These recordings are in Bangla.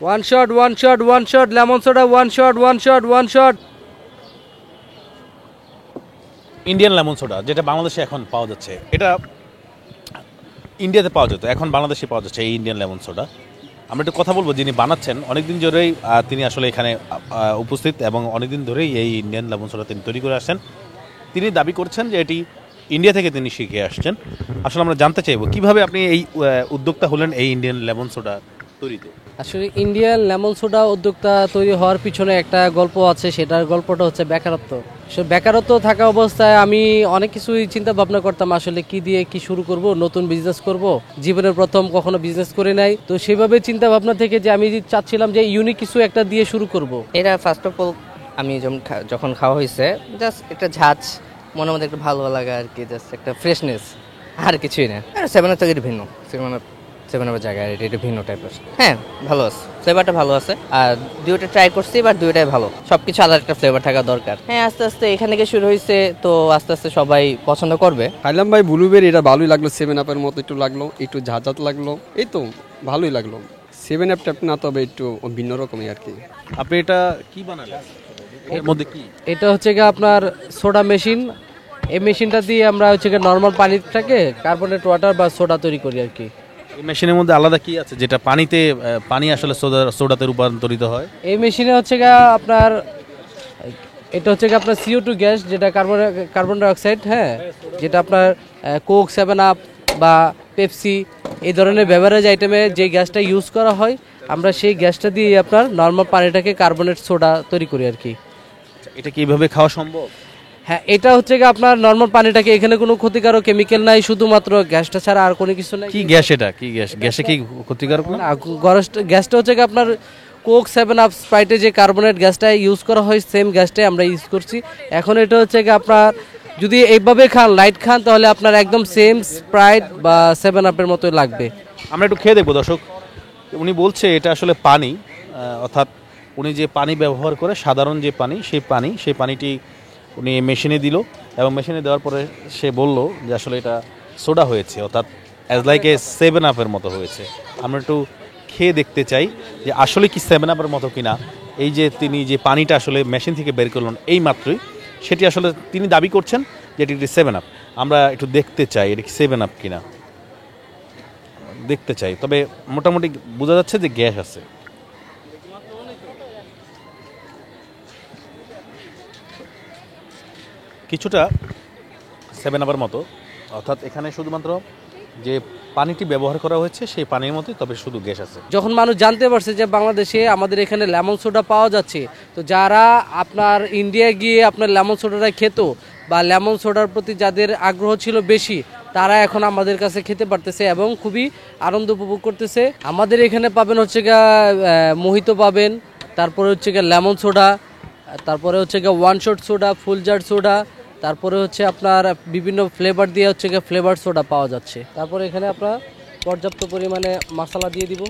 One shot, one shot, one shot, lemon soda, one shot, one shot, one shot. Indian lemon soda যেটা বাংলাদেশে এখন পাওয়া যাচ্ছে, এটা ইন্ডিয়াতে পাওয়া যেত, এখন বাংলাদেশে পাওয়া যাচ্ছে এই ইন্ডিয়ান লেমন সোডা। আমরা একটু কথা বলবো যিনি বানাচ্ছেন, অনেকদিন ধরেই তিনি আসলে এখানে উপস্থিত এবং অনেকদিন ধরেই এই ইন্ডিয়ান লেমন সোডা তিনি তৈরি করে আসছেন। তিনি দাবি করছেন যে এটি ইন্ডিয়া থেকে তিনি শিখে আসছেন। আসলে আমরা জানতে চাইবো কিভাবে আপনি এই উদ্যোক্তা হলেন এই ইন্ডিয়ান লেমন সোডা তৈরিতে। আসলে ইন্ডিয়ান লেমন সোডা উদ্যোক্তা তৈরি হওয়ার পিছনে একটা গল্প আছে, সেটার গল্পটা হচ্ছে বেকারত্ব। সে বেকারত্ব থাকা অবস্থায় আমি অনেক কিছুই চিন্তা ভাবনা করতাম, আসলে কি দিয়ে কি শুরু করব, নতুন বিজনেস করব। জীবনের প্রথম কখনো বিজনেস করে নাই, তো সেভাবে চিন্তা ভাবনা থেকে যে আমি চাচ্ছিলাম যে ইউনিক কিছু একটা দিয়ে শুরু করব। এটা ফার্স্ট অফ অল আমি যখন খাওয়া হয়েছে, জাস্ট একটা ঝাঁজ, মনের মধ্যে একটা ভালো লাগা আর কি, জাস্ট একটা ফ্রেশনেস, আর কিছুই না। আর সেভেন থেকে এটা ভিন্ন, সেভেন আপের জায়গায় এটা ভিন্ন টাইপের। হ্যাঁ, ভালো আছে, ফ্লেভারটা ভালো আছে। আর দুইটা ট্রাই করছি, বাট দুইটাই ভালো। সবকিছু আলাদা একটা ফ্লেভার থাকা দরকার। হ্যাঁ, আস্তে আস্তে এখান থেকে শুরু হয়েছে, তো আস্তে আস্তে সবাই পছন্দ করবে। খাইলাম ভাই ব্লুবেরি, এটা ভালোই লাগলো। সেভেন আপের মতো একটু লাগলো, একটু ঝাঁঝাত লাগলো, এই তো ভালোই লাগলো। সেভেন আপ টাইপ না, তবে একটু ভিন্ন রকমই আর কি। আপনি এটা কি বানালেন, এর মধ্যে কি? এটা হচ্ছে গিয়ে আপনার সোডা মেশিন। এই মেশিনটা দিয়ে আমরা হচ্ছে গিয়ে নর্মাল পানিটাকে কার্বনেট ওয়াটার বা সোডা তৈরি করি আর কি। এই মেশিনের মধ্যে আলাদা কি আছে যেটা পানি আসলে সোডাতে রূপান্তরিত হয়? এই মেশিনে হচ্ছে গিয়ে আপনার এটা হচ্ছে গিয়ে আপনার CO2 গ্যাস, যেটা কার্বন ডাইঅক্সাইড, হ্যাঁ, যেটা আপনার কোক, সেভেন আপ বা পেপসি এই ধরনের বেভারেজ আইটেমে যে গ্যাসটা ইউজ করা হয়, আমরা সেই গ্যাসটা দিয়ে আপনার নর্মাল পানিটাকে কার্বনেট সোডা তৈরি করি আর কি। এটা কি এইভাবে খাওয়া সম্ভব? হ্যাঁ, এটা হচ্ছে গিয়ে আপনার নর্মাল পানিটাকে, এখানে কোনো ক্ষতিকারক কেমিক্যাল নাই, শুধুমাত্র গ্যাসটা ছাড়া আর কোনো কিছু নাই। কি গ্যাস এটা? কি গ্যাস? গ্যাসে কি ক্ষতিকারক না? গ্যাসটা হচ্ছে গিয়ে আপনার কোক, সেভেন আপ, স্প্রাইটে যে কার্বনেট গ্যাসটা ইউজ করা হয়, সেম গ্যাসটাই আমরা ইউজ করছি এখন। এটা হচ্ছে গিয়ে আপনার যদি এইভাবে খান, লাইট খান, তাহলে আপনার একদম সেম স্প্রাইট বা সেভেন আপের মতোই লাগবে। আমরা একটু খেয়ে দেখবো দর্শক। উনি বলছে এটা আসলে পানি, অর্থাৎ উনি যে পানি ব্যবহার করে, সাধারণ যে পানি, সেই পানিটি উনি মেশিনে দিল এবং মেশিনে দেওয়ার পরে সে বলল যে আসলে এটা সোডা হয়েছে, অর্থাৎ অ্যাজ লাইক এ সেভেন আপের মতো হয়েছে। আমরা একটু খেয়ে দেখতে চাই যে আসলে কি সেভেন আপের মতো কিনা। এই যে তিনি যে পানিটা আসলে মেশিন থেকে বের করলেন এই মাত্রই, সেটি আসলে তিনি দাবি করছেন যে এটি সেভেন আপ। আমরা একটু দেখতে চাই এটা কি সেভেন আপ কিনা, দেখতে চাই। তবে মোটামুটি বোঝা যাচ্ছে যে গ্যাস আছে। কিছুটা সেভেন আপের মতো, অর্থাৎ এখানে শুধুমাত্র যে পানিটি ব্যবহার করা হয়েছে সেই পানির মতোই, তবে শুধু গ্যাস আছে। যখন মানুষ জানতে পারছে যে বাংলাদেশে আমাদের এখানে লেমন সোডা পাওয়া যাচ্ছে, তো যারা আপনার ইন্ডিয়া গিয়ে আপনার লেমন সোডাটা খেত বা লেমন সোডার প্রতি যাদের আগ্রহ ছিল বেশি, তারা এখন আমাদের কাছে খেতে পারতেছে এবং খুবই আনন্দ উপভোগ করতেছে। আমাদের এখানে পাবেন হচ্ছে গিয়ে মোহিতো পাবেন, তারপরে হচ্ছে গিয়ে লেমন সোডা, তারপরে হচ্ছে গিয়ে ওয়ান শট সোডা, ফুল জার সোডা, তারপরে হচ্ছে আপনার বিভিন্ন ফ্লেভার দিয়ে হচ্ছে গিয়ে ফ্লেভার সোডা পাওয়া যাচ্ছে। তারপরে এখানে আপনার পর্যাপ্ত পরিমাণে মশলা দিয়ে দিব।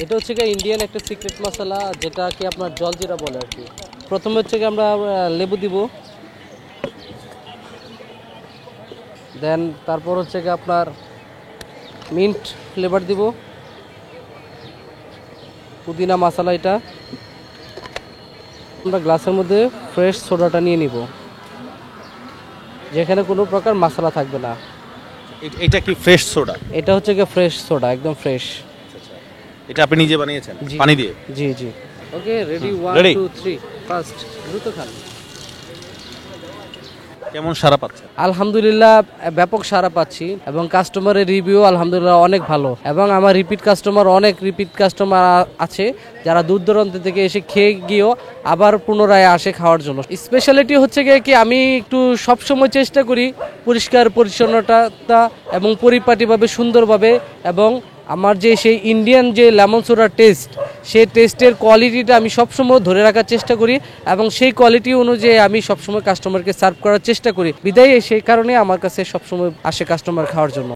এটা হচ্ছে গিয়ে ইন্ডিয়ান একটা সিক্রেট মশলা, যেটাকে আপনার জলজিরা বলে আর কি। প্রথমে হচ্ছে গিয়ে আমরা লেবু দিব, দেন তারপর হচ্ছে গিয়ে আপনার মিন্ট ফ্লেভার দিব, পুদিনা মশলা। এটা আমরা গ্লাসের মধ্যে ফ্রেশ সোডাটা নিয়ে নিব, যেখানে কোনো প্রকার মশলা থাকবে না। এটা কি ফ্রেশ সোডা? এটা হচ্ছে গিয়ে ফ্রেশ সোডা, একদম ফ্রেশ। এটা আপনি নিজে বানিয়েছেন পানি দিয়ে? জি জি। ওকে, রেডি, 1 2 3 ফার্স্ট। দ্রুত খান। কেমন সাড়া পাচ্ছেন? আলহামদুলিল্লাহ ব্যাপক সাড়া পাচ্ছি এবং কাস্টমারের রিভিউ আলহামদুলিল্লাহ অনেক ভালো, এবং আমার রিপিট কাস্টমার আছে যারা দূর দূরান্ত থেকে এসে খেয়ে গিয়েও আবার পুনরায় আসে খাওয়ার জন্য। স্পেশালিটি হচ্ছে গিয়ে কি, আমি একটু সবসময় চেষ্টা করি পরিষ্কার পরিচ্ছন্নতা এবং পরিপাটিভাবে, সুন্দরভাবে, এবং আমার যে সেই ইন্ডিয়ান যে লেমন সোডার টেস্ট, সেই টেস্টের কোয়ালিটিটা আমি সবসময় ধরে রাখার চেষ্টা করি এবং সেই কোয়ালিটি অনুযায়ী আমি সবসময় কাস্টমারকে সার্ভ করার চেষ্টা করি। বিদায় সেই কারণে আমার কাছে সবসময় আসে কাস্টমার খাওয়ার জন্য।